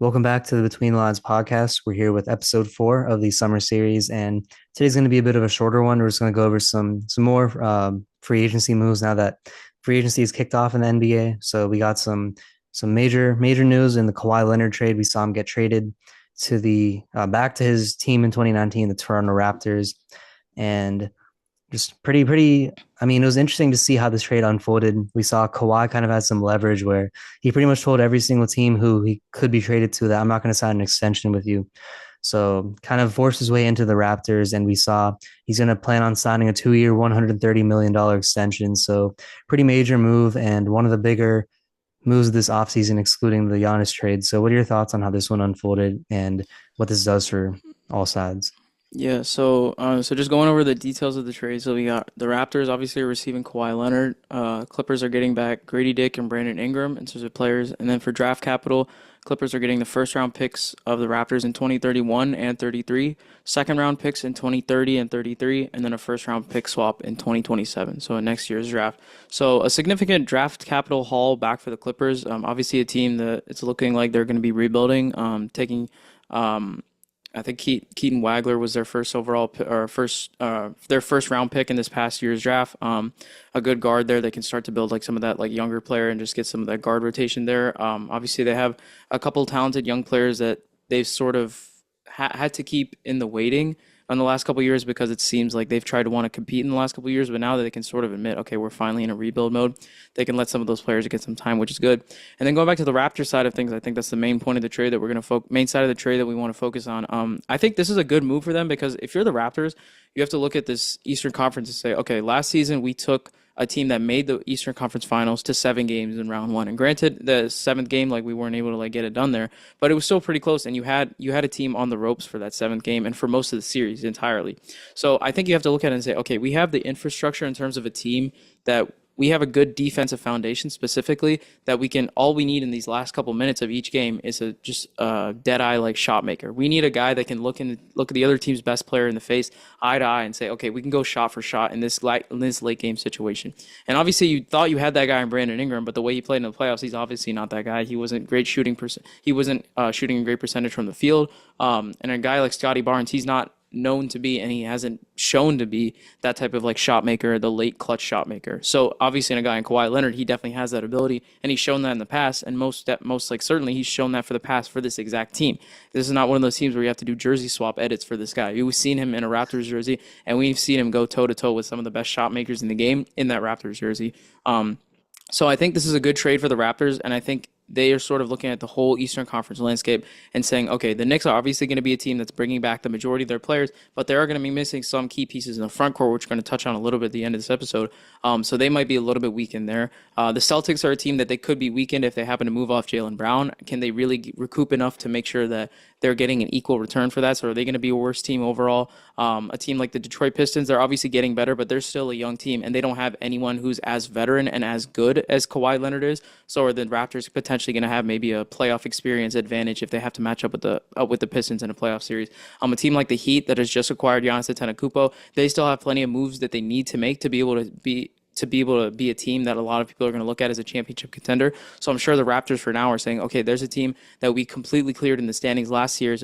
Welcome back to the Between the Lines podcast. We're here with episode 4 of the summer series, and today's going to be a bit of a shorter one. We're just going to go over some more free agency moves now that free agency is kicked off in the NBA. So we got some major news in the Kawhi Leonard trade. We saw him get traded to the back to his team in 2019, the Toronto Raptors, and just pretty. I mean, it was interesting to see how this trade unfolded. We saw Kawhi kind of had some leverage where he pretty much told every single team who he could be traded to that I'm not going to sign an extension with you. So kind of forced his way into the Raptors, and we saw he's going to plan on signing a 2-year, $130 million extension. So pretty major move and one of the bigger moves this offseason, excluding the Giannis trade. So what are your thoughts on how this one unfolded and what this does for all sides? So just going over the details of the trade. So we got the Raptors obviously are receiving Kawhi Leonard. Clippers are getting back Grady Dick and Brandon Ingram in terms of players. And then for draft capital, Clippers are getting the first round picks of the Raptors in 2031 and 33, second round picks in 2030 and 33, and then a first round pick swap in 2027. So in next year's draft. So a significant draft capital haul back for the Clippers. Obviously a team that it's looking like they're going to be rebuilding, taking. I think Keaton Wagler was their first overall or first their first round pick in this past year's draft. A good guard there. They can start to build like some of that like younger player and just get some of that guard rotation there. Obviously they have a couple talented young players that they've sort of had to keep in the waiting in the last couple of years because it seems like they've tried to want to compete in the last couple of years, but now that they can sort of admit, okay, we're finally in a rebuild mode, they can let some of those players get some time, which is good. And then going back to the Raptors side of things, I think that's the main point of the trade that we're going to main side of the trade that we want to focus on. I think this is a good move for them because if you're the Raptors, you have to look at this Eastern Conference and say, okay, last season we took a team that made the Eastern Conference Finals to 7 games in round one. And granted, the seventh game, like we weren't able to like get it done there, but it was still pretty close. And you had a team on the ropes for that seventh game and for most of the series entirely. So I think you have to look at it and say, okay, we have the infrastructure in terms of a team that we have a good defensive foundation specifically that we can all we need in these last couple minutes of each game is a just a dead eye like shot maker. We need a guy that can look at the other team's best player in the face eye to eye and say, okay, we can go shot for shot in this late game situation. And obviously you thought you had that guy in Brandon Ingram, but the way he played in the playoffs, he's obviously not that guy. He wasn't great shooting he wasn't shooting a great percentage from the field. And a guy like Scotty Barnes, he's not known to be, and he hasn't shown to be that type of like shot maker, the late clutch shot maker. So obviously, in a guy in Kawhi Leonard, he definitely has that ability, and he's shown that in the past. And most like certainly, he's shown that for the past for this exact team. This is not one of those teams where you have to do jersey swap edits for this guy. We've seen him in a Raptors jersey, and we've seen him go toe to toe with some of the best shot makers in the game in that Raptors jersey. So I think this is a good trade for the Raptors, and I think they are sort of looking at the whole Eastern Conference landscape and saying, okay, the Knicks are obviously going to be a team that's bringing back the majority of their players, but they are going to be missing some key pieces in the front court, which we're going to touch on a little bit at the end of this episode. So they might be a little bit weakened there. The Celtics are a team that they could be weakened if they happen to move off Jaylen Brown. Can they really recoup enough to make sure that they're getting an equal return for that? So are they going to be a worse team overall? A team like the Detroit Pistons, they're obviously getting better, but they're still a young team, and they don't have anyone who's as veteran and as good as Kawhi Leonard is. So are the Raptors potentially going to have maybe a playoff experience advantage if they have to match up with the Pistons in a playoff series? A team like the Heat that has just acquired Giannis Antetokounmpo, they still have plenty of moves that they need to make to be able to be a team that a lot of people are going to look at as a championship contender. So I'm sure the Raptors for now are saying, okay, there's a team that we completely cleared in the standings last year.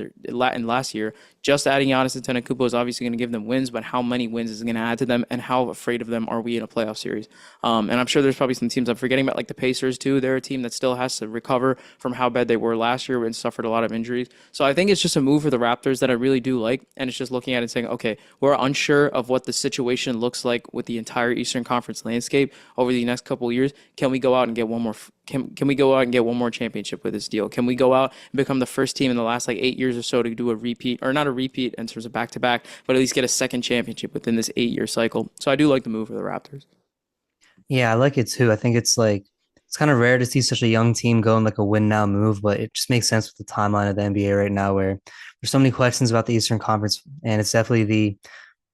Just adding Giannis Antetokounmpo is obviously going to give them wins, but how many wins is it going to add to them, and how afraid of them are we in a playoff series? And I'm sure there's probably some teams I'm forgetting about, like the Pacers too. They're a team that still has to recover from how bad they were last year and suffered a lot of injuries. So I think it's just a move for the Raptors that I really do like, and it's just looking at it and saying, okay, we're unsure of what the situation looks like with the entire Eastern Conference landscape over the next couple of years. Can we go out and get one more? Can we go out and get one more championship with this deal? Can we go out and become the first team in the last like 8 years or so to do a repeat, or not a repeat in terms of back to back, but at least get a second championship within this 8 year cycle? So I do like the move for the Raptors. Yeah, I like it too. I think it's kind of rare to see such a young team go in like a win now move, but it just makes sense with the timeline of the NBA right now where there's so many questions about the Eastern Conference, and it's definitely the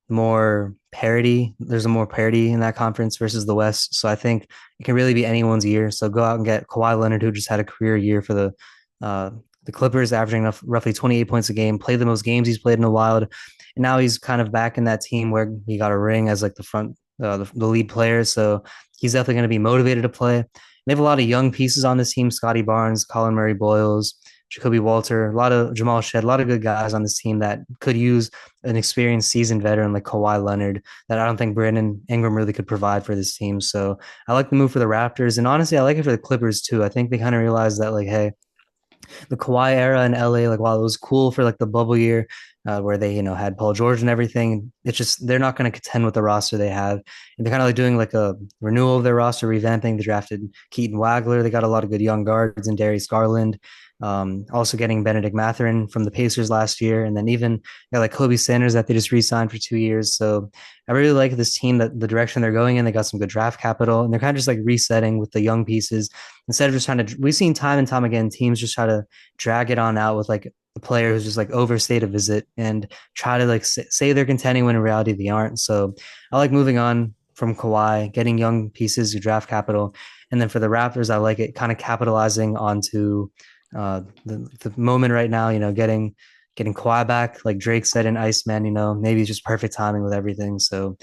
more parity. There's a more parity in that conference versus the West. So I think it can really be anyone's year. So go out and get Kawhi Leonard, who just had a career year for the Clippers, averaging roughly 28 points a game, played the most games he's played in a while. And now he's kind of back in that team where he got a ring as like the lead player. So he's definitely going to be motivated to play. They have a lot of young pieces on this team: Scotty Barnes, Colin Murray Boyles, Jacoby Walter, a lot of Jamal Shed, a lot of good guys on this team that could use an experienced seasoned veteran like Kawhi Leonard that I don't think Brandon Ingram really could provide for this team. So I like the move for the Raptors. And honestly, I like it for the Clippers too. I think they kind of realized that, like, hey, the Kawhi era in LA, like while it was cool for like the bubble year where they, had Paul George and everything, it's just they're not going to contend with the roster they have. And they're kind of like doing like a renewal of their roster, revamping. They drafted Keaton Wagler. They got a lot of good young guards in Darius Garland. Also getting Benedict Mathurin from the Pacers last year, and then even got like Kobe Sanders that they just re-signed for 2 years. So I really like this team, that the direction they're going in. They got some good draft capital, and they're kind of just like resetting with the young pieces instead of just trying to. We've seen time and time again teams just try to drag it on out with like a player who's just like overstayed a visit and try to like say they're contending when in reality they aren't. So I like moving on from Kawhi, getting young pieces who draft capital, and then for the Raptors, I like it kind of capitalizing onto the moment right now, getting Kawhi back, like Drake said in Iceman, maybe it's just perfect timing with everything. So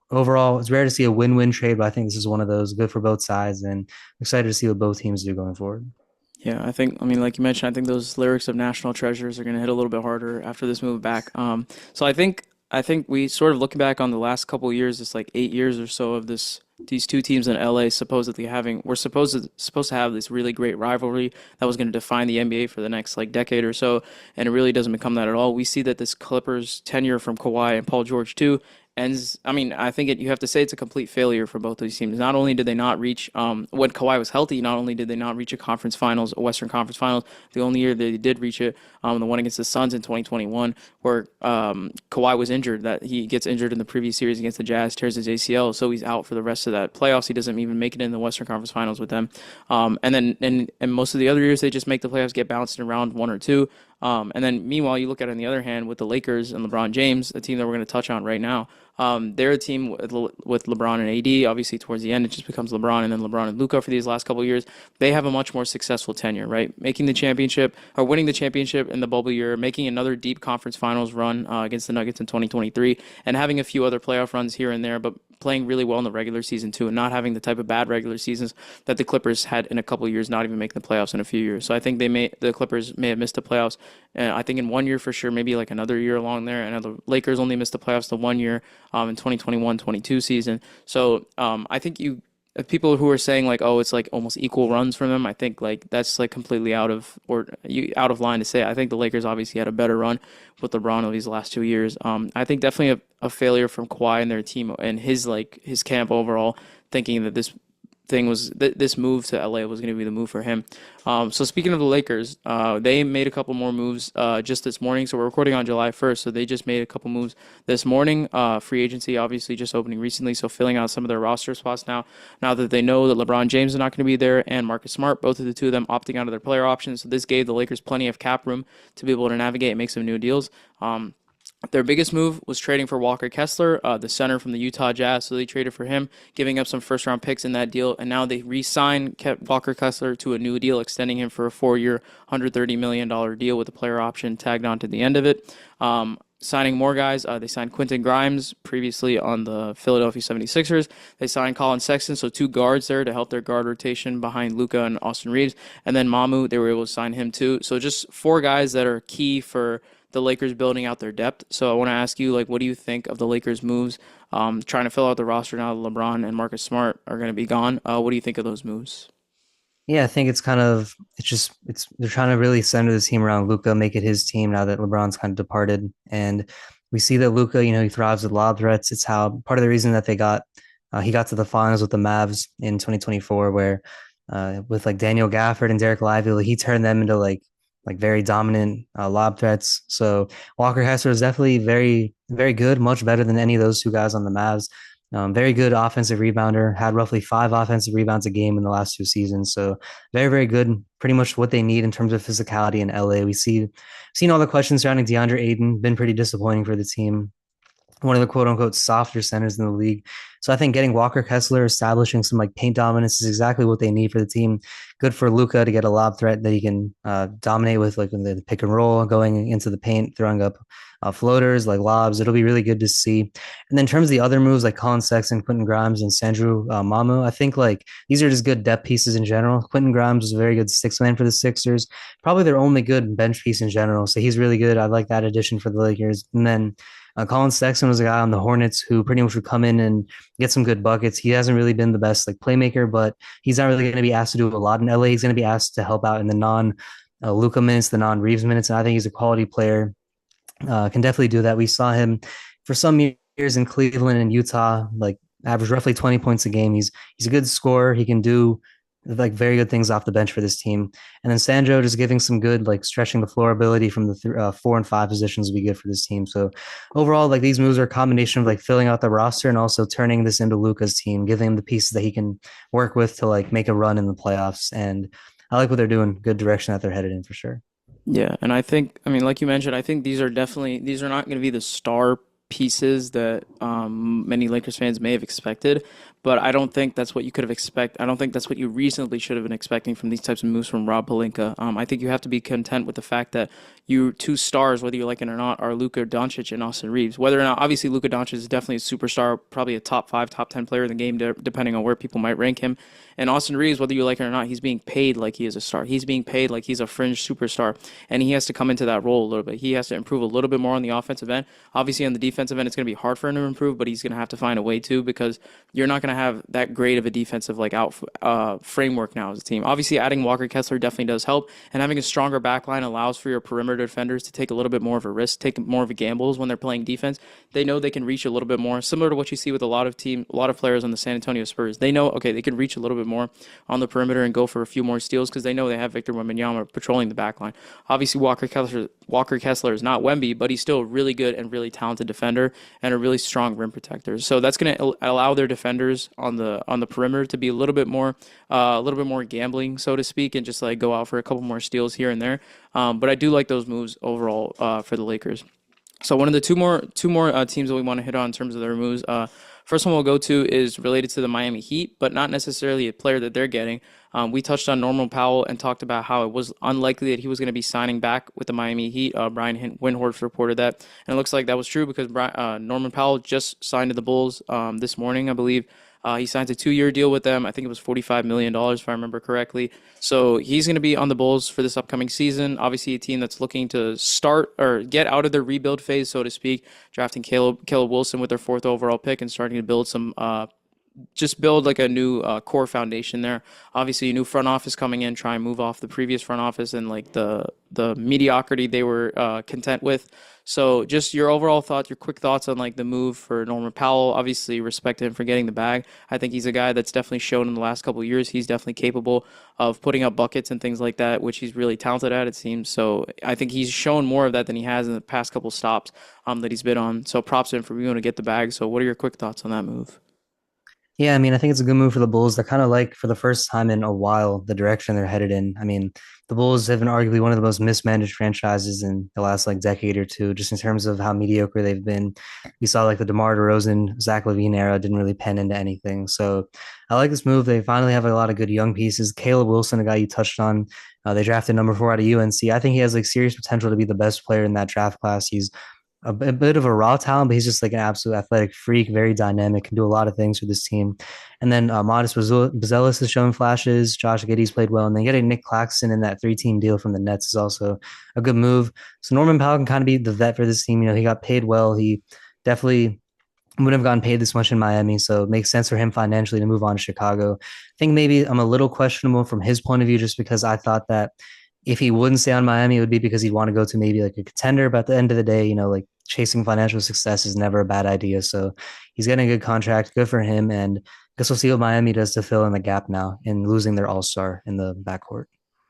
overall, it's rare to see a win-win trade, but I think this is one of those good for both sides, and I'm excited to see what both teams do going forward. Yeah, I mean, like you mentioned, I think those lyrics of National Treasures are going to hit a little bit harder after this move back. So I think we sort of looking back on the last couple of years, it's like 8 years or so of these two teams in LA supposedly we're supposed to have this really great rivalry that was going to define the NBA for the next like decade or so, and it really doesn't become that at all. We see that this Clippers tenure from Kawhi and Paul George too ends. I mean, I think you have to say it's a complete failure for both these teams. Not only did they not reach when Kawhi was healthy, not only did they not reach a conference finals, a Western Conference Finals, the only year they did reach it, the one against the Suns in 2021, where Kawhi was injured. That he gets injured in the previous series against the Jazz, tears his ACL, so he's out for the rest of that playoffs. He doesn't even make it in the Western Conference Finals with them. And then and most of the other years they just make the playoffs, get bounced in round one or two. And then meanwhile, you look at it on the other hand with the Lakers and LeBron James, a team that we're going to touch on right now. They're a team with LeBron and AD. Obviously, towards the end, it just becomes LeBron and then LeBron and Luka for these last couple of years. They have a much more successful tenure, right? Making the championship or winning the championship in the bubble year, making another deep conference finals run against the Nuggets in 2023, and having a few other playoff runs here and there, but playing really well in the regular season too, and not having the type of bad regular seasons that the Clippers had in a couple of years, not even making the playoffs in a few years. So I think the Clippers may have missed the playoffs. I think in one year for sure, maybe like another year along there. And the Lakers only missed the playoffs the one year in 2021-22 season. So I think people who are saying like, oh, it's like almost equal runs from them, I think like that's like completely out of line to say. I think the Lakers obviously had a better run with LeBron over these last 2 years. I think definitely a failure from Kawhi and their team and his camp overall, thinking that this move to LA was going to be the move for him. So speaking of the Lakers, they made a couple more moves just this morning. So we're recording on July 1st. So they just made a couple moves this morning. Free agency obviously just opening recently. So filling out some of their roster spots now. Now that they know that LeBron James is not going to be there and Marcus Smart, both of the two of them opting out of their player options. So this gave the Lakers plenty of cap room to be able to navigate and make some new deals. Their biggest move was trading for Walker Kessler, the center from the Utah Jazz. So they traded for him, giving up some first-round picks in that deal. And now they re-signed Walker Kessler to a new deal, extending him for a 4-year, $130 million deal with a player option tagged on to the end of it. Signing more guys, they signed Quentin Grimes previously on the Philadelphia 76ers. They signed Colin Sexton, so two guards there to help their guard rotation behind Luka and Austin Reeves. And then Mamu, they were able to sign him too. So just four guys that are key for the Lakers building out their depth. So I want to ask you, like, what do you think of the Lakers' moves, trying to fill out the roster now that LeBron and Marcus Smart are going to be gone? What do you think of those moves? Yeah, I think it's they're trying to really center this team around Luca, make it his team now that LeBron's kind of departed. And we see that Luca, he thrives with lob threats. It's how part of the reason that he got to the finals with the Mavs in 2024, where with like Daniel Gafford and Derek Lively, like, he turned them into like very dominant lob threats. So Walker Hessler is definitely very, very good, much better than any of those two guys on the Mavs. Very good offensive rebounder, had roughly 5 offensive rebounds a game in the last 2 seasons. So very, very good. Pretty much what they need in terms of physicality in LA. Seen all the questions surrounding DeAndre Ayton, been pretty disappointing for the team. One of the quote unquote softer centers in the league. So I think getting Walker Kessler, establishing some like paint dominance is exactly what they need for the team. Good for Luka to get a lob threat that he can dominate with, like the pick and roll, going into the paint, throwing up floaters like lobs. It'll be really good to see. And then in terms of the other moves like Colin Sexton, Quentin Grimes, and Sandro Mamu, I think like these are just good depth pieces in general. Quentin Grimes was a very good six man for the Sixers, probably their only good bench piece in general. So he's really good. I like that addition for the Lakers. And then Colin Sexton was a guy on the Hornets who pretty much would come in and get some good buckets. He hasn't really been the best like playmaker, but he's not really going to be asked to do a lot in LA. He's going to be asked to help out in the non Luca minutes, the non Reeves minutes, and I think he's a quality player. Can definitely do that. We saw him for some years in Cleveland and Utah, like average roughly 20 points a game. He's a good scorer. He can do like very good things off the bench for this team. And then Sandro just giving some good like stretching the floor ability from the 4 and 5 positions would be good for this team. So overall, like these moves are a combination of like filling out the roster and also turning this into Luca's team, giving him the pieces that he can work with to like make a run in the playoffs. And I like what they're doing. Good direction that they're headed in for sure. Yeah, and I think, I mean, like you mentioned, I think these are not going to be the star pieces that many Lakers fans may have expected, but I don't think that's what you could have expected. I don't think that's what you reasonably should have been expecting from these types of moves from Rob Pelinka. I think you have to be content with the fact that you two stars, whether you like it or not, are Luka Doncic and Austin Reeves. Whether or not, obviously, Luka Doncic is definitely a superstar, probably a top five, top 10 player in the game, depending on where people might rank him. And Austin Reeves, whether you like it or not, he's being paid like he is a star. He's being paid like he's a fringe superstar, and he has to come into that role a little bit. He has to improve a little bit more on the offensive end. Obviously, on the defensive end, it's going to be hard for him to improve, but he's going to have to find a way to because you're not going to have that great of a defensive like out framework now as a team. Obviously, adding Walker Kessler definitely does help, and having a stronger backline allows for your perimeter defenders to take a little bit more of a risk, take more of a gambles when they're playing defense. They know they can reach a little bit more, similar to what you see with a lot of players on the San Antonio Spurs. They know, okay, they can reach a little bit more on the perimeter and go for a few more steals because they know they have Victor Wembanyama patrolling the backline. Obviously, Walker Kessler is not Wemby, but he's still a really good and really talented defender and a really strong rim protector. So that's going to allow their defenders on the perimeter to be a little bit more gambling, so to speak, and just like go out for a couple more steals here and there. But I do like those moves overall for the Lakers. So one of the two more teams that we want to hit on in terms of their moves. First one we'll go to is related to the Miami Heat, but not necessarily a player that they're getting. We touched on Norman Powell and talked about how it was unlikely that he was going to be signing back with the Miami Heat. Brian Windhorst reported that, and it looks like that was true because Norman Powell just signed to the Bulls this morning, I believe. He signs a 2-year deal with them. I think it was $45 million, if I remember correctly. So he's going to be on the Bulls for this upcoming season. Obviously, a team that's looking to start or get out of their rebuild phase, so to speak, drafting Caleb Wilson with their fourth overall pick and starting to build some just build like a new core foundation there. Obviously, a new front office coming in, try and move off the previous front office and like the mediocrity they were content with. So, just your overall thoughts, your quick thoughts on like the move for Norman Powell. Obviously, respect him for getting the bag. I think he's a guy that's definitely shown in the last couple of years he's definitely capable of putting up buckets and things like that, which he's really talented at, it seems. So, I think he's shown more of that than he has in the past couple stops that he's been on. So, props to him for being able to get the bag. So, what are your quick thoughts on that move? Yeah, I mean, I think it's a good move for the Bulls. They're kind of like, for the first time in a while, the direction they're headed in. I mean, the Bulls have been arguably one of the most mismanaged franchises in the last like decade or two, just in terms of how mediocre they've been. We saw like the DeMar DeRozan, Zach LaVine era didn't really pen into anything. So I like this move. They finally have a lot of good young pieces. Caleb Wilson, a guy you touched on, they drafted number 4 out of UNC. I think he has like serious potential to be the best player in that draft class. He's a bit of a raw talent, but he's just like an absolute athletic freak, very dynamic, can do a lot of things for this team. And then Modest Bazelis has shown flashes. Josh Giddey's played well. And then getting Nick Claxton in that 3-team deal from the Nets is also a good move. So Norman Powell can kind of be the vet for this team. You know, he got paid well. He definitely wouldn't have gotten paid this much in Miami. So it makes sense for him financially to move on to Chicago. I think maybe I'm a little questionable from his point of view, just because I thought that if he wouldn't stay on Miami, it would be because he'd want to go to maybe like a contender. But at the end of the day, you know, like chasing financial success is never a bad idea. So he's getting a good contract. Good for him. And I guess we'll see what Miami does to fill in the gap now in losing their all-star in the backcourt.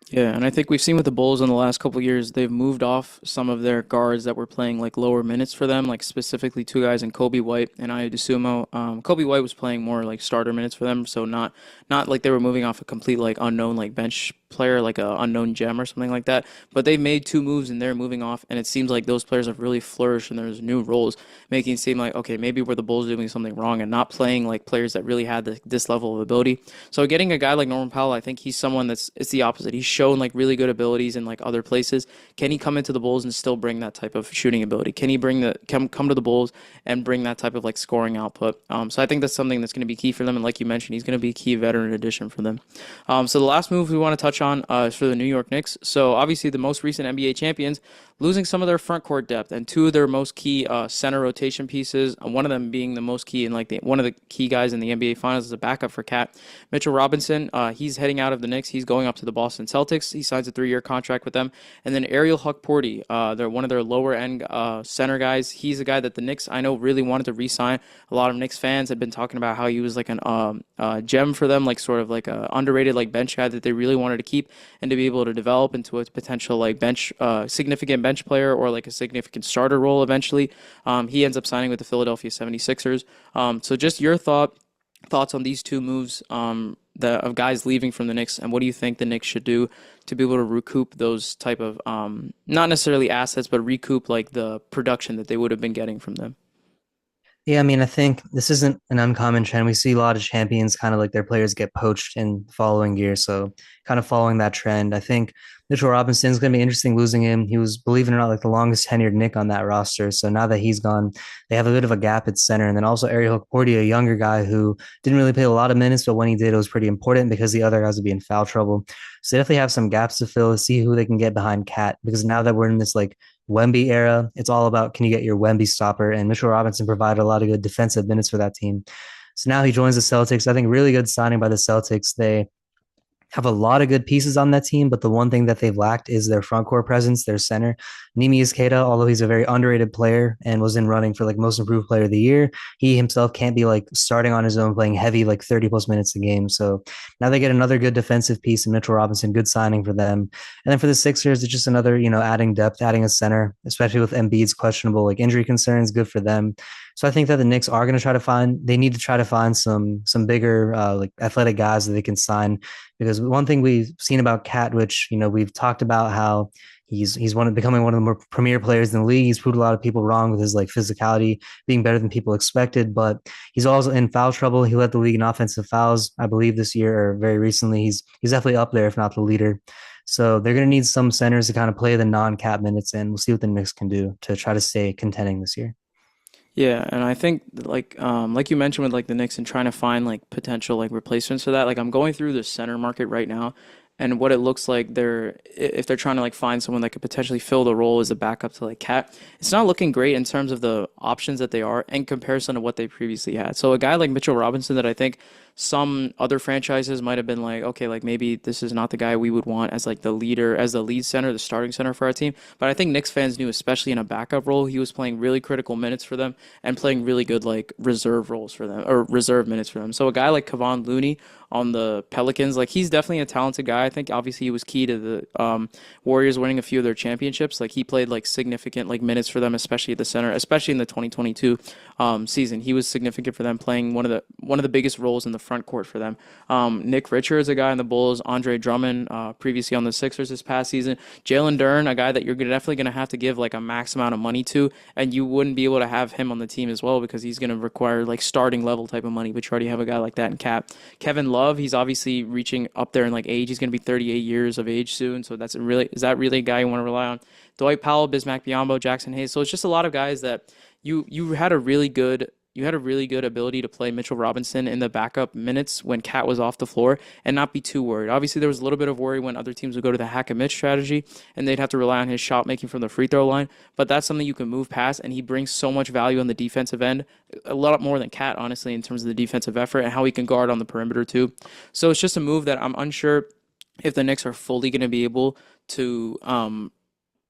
Yeah, and I think we've seen with the Bulls in the last couple of years, they've moved off some of their guards that were playing like lower minutes for them, like specifically two guys in Kobe White and Ayo Dosunmu. Kobe White was playing more like starter minutes for them, so not like they were moving off a complete like unknown like bench player, like a unknown gem or something like that. But they made two moves and they're moving off, and it seems like those players have really flourished and there's new roles, making it seem like okay, maybe were the Bulls doing something wrong and not playing like players that really had this level of ability. So getting a guy like Norman Powell, I think he's someone that's it's the opposite. He's shown like really good abilities in like other places. Can he come into the Bulls and still bring that type of shooting ability? Can he bring the come to the Bulls and bring that type of like scoring output? So I think that's something that's going to be key for them. And like you mentioned, he's going to be a key veteran addition for them. So the last move we want to touch on is for the New York Knicks. So obviously the most recent NBA champions losing some of their front court depth and two of their most key center rotation pieces. One of them being the most key and like one of the key guys in the NBA Finals as a backup for Cat. Mitchell Robinson, he's heading out of the Knicks. He's going up to the Boston Celtics. He signs a 3-year contract with them. And then Ariel Hukporti, they're one of their lower end center guys. He's a guy that the Knicks I know really wanted to re-sign. A lot of Knicks fans had been talking about how he was like an gem for them, like sort of like a underrated like bench guy that they really wanted to keep and to be able to develop into a potential like bench significant bench player or like a significant starter role eventually. He ends up signing with the Philadelphia 76ers. So just your thoughts on these two moves of guys leaving from the Knicks, and what do you think the Knicks should do to be able to recoup those type of not necessarily assets, but recoup like the production that they would have been getting from them? Yeah, I mean, I think this isn't an uncommon trend. We see a lot of champions kind of like their players get poached in the following year. So, kind of following that trend, I think Mitchell Robinson's going to be interesting losing him. He was, believe it or not, like the longest tenured Nick on that roster. So now that he's gone, they have a bit of a gap at center. And then also Ariel Hukporti, a younger guy who didn't really play a lot of minutes, but when he did, it was pretty important because the other guys would be in foul trouble. So they definitely have some gaps to fill, see who they can get behind Cat. Because now that we're in this like Wemby era, it's all about can you get your Wemby stopper? And Mitchell Robinson provided a lot of good defensive minutes for that team. So now he joins the Celtics. I think really good signing by the Celtics. They have a lot of good pieces on that team, but the one thing that they've lacked is their front court presence, their center. Neemias Queta, although he's a very underrated player and was in running for like most improved player of the year, he himself can't be like starting on his own, playing heavy like 30 plus minutes a game. So now they get another good defensive piece in Mitchell Robinson, good signing for them. And then for the Sixers, it's just another, adding depth, adding a center, especially with Embiid's questionable like injury concerns, good for them. So I think that the Knicks are going to they need to try to find some bigger like athletic guys that they can sign, because one thing we've seen about Cat, which we've talked about how he's becoming one of the more premier players in the league. He's proved a lot of people wrong with his like physicality being better than people expected, but he's also in foul trouble. He led the league in offensive fouls, I believe, this year or very recently. He's definitely up there, if not the leader. So they're going to need some centers to kind of play the non-cap minutes, and we'll see what the Knicks can do to try to stay contending this year. Yeah, and I think like you mentioned with like the Knicks and trying to find like potential like replacements for that. Like I'm going through the center market right now, and what it looks like if they're trying to like find someone that could potentially fill the role as a backup to like Cat, it's not looking great in terms of the options that they are in comparison to what they previously had. So a guy like Mitchell Robinson that I think some other franchises might have been like, okay, like maybe this is not the guy we would want as like the leader, as the lead center, the starting center for our team. But I think Knicks fans knew, especially in a backup role, he was playing really critical minutes for them and playing really good like reserve roles for them or reserve minutes for them. So a guy like Kevon Looney on the Pelicans, like he's definitely a talented guy. I think obviously he was key to the Warriors winning a few of their championships. Like he played like significant like minutes for them, especially at the center, especially in the 2022 season. He was significant for them, playing one of the biggest roles in the front court for them. Nick Richards, a guy in the Bulls. Andre Drummond, previously on the Sixers this past season. Jalen Duren, a guy that you're definitely going to have to give like a max amount of money to, and you wouldn't be able to have him on the team as well because he's going to require like starting level type of money, but you already have a guy like that in Cap. Kevin Love, he's obviously reaching up there in like age. He's going to be 38 years of age soon, so is that really a guy you want to rely on? Dwight Powell, Bismack Biyombo, Jackson Hayes. So it's just a lot of guys that you had a really good ability to play Mitchell Robinson in the backup minutes when Cat was off the floor and not be too worried. Obviously, there was a little bit of worry when other teams would go to the hack and Mitch strategy and they'd have to rely on his shot making from the free throw line. But that's something you can move past, and he brings so much value on the defensive end, a lot more than Cat, honestly, in terms of the defensive effort and how he can guard on the perimeter too. So it's just a move that I'm unsure if the Knicks are fully going to be able to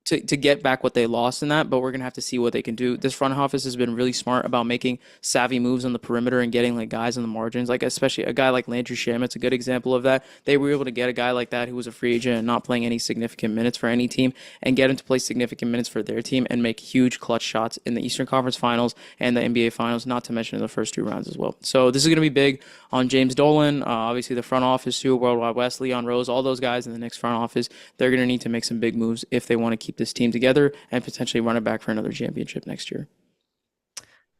to get back what they lost in that, but we're gonna have to see what they can do. This front office has been really smart about making savvy moves on the perimeter and getting like guys on the margins, like especially a guy like Landry Shamet's a good example of that. They were able to get a guy like that who was a free agent and not playing any significant minutes for any team and get him to play significant minutes for their team and make huge clutch shots in the Eastern Conference Finals and the NBA Finals, not to mention in the first two rounds as well. So this is gonna be big on James Dolan, obviously the front office too, Worldwide West, Leon Rose, all those guys in the Knicks front office. They're going to need to make some big moves if they want to keep this team together and potentially run it back for another championship next year.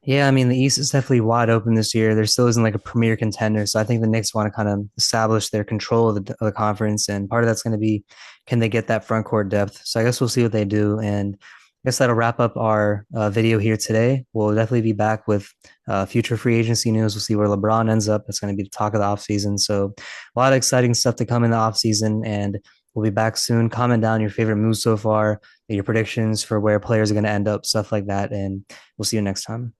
Yeah, I mean, the East is definitely wide open this year. There still isn't like a premier contender. So I think the Knicks want to kind of establish their control of the conference. And part of that's going to be, can they get that front court depth? So I guess we'll see what they do. And I guess that'll wrap up our video here today. We'll definitely be back with future free agency news. We'll see where LeBron ends up. That's going to be the talk of the offseason. So a lot of exciting stuff to come in the offseason. And we'll be back soon. Comment down your favorite moves so far, your predictions for where players are going to end up, stuff like that. And we'll see you next time.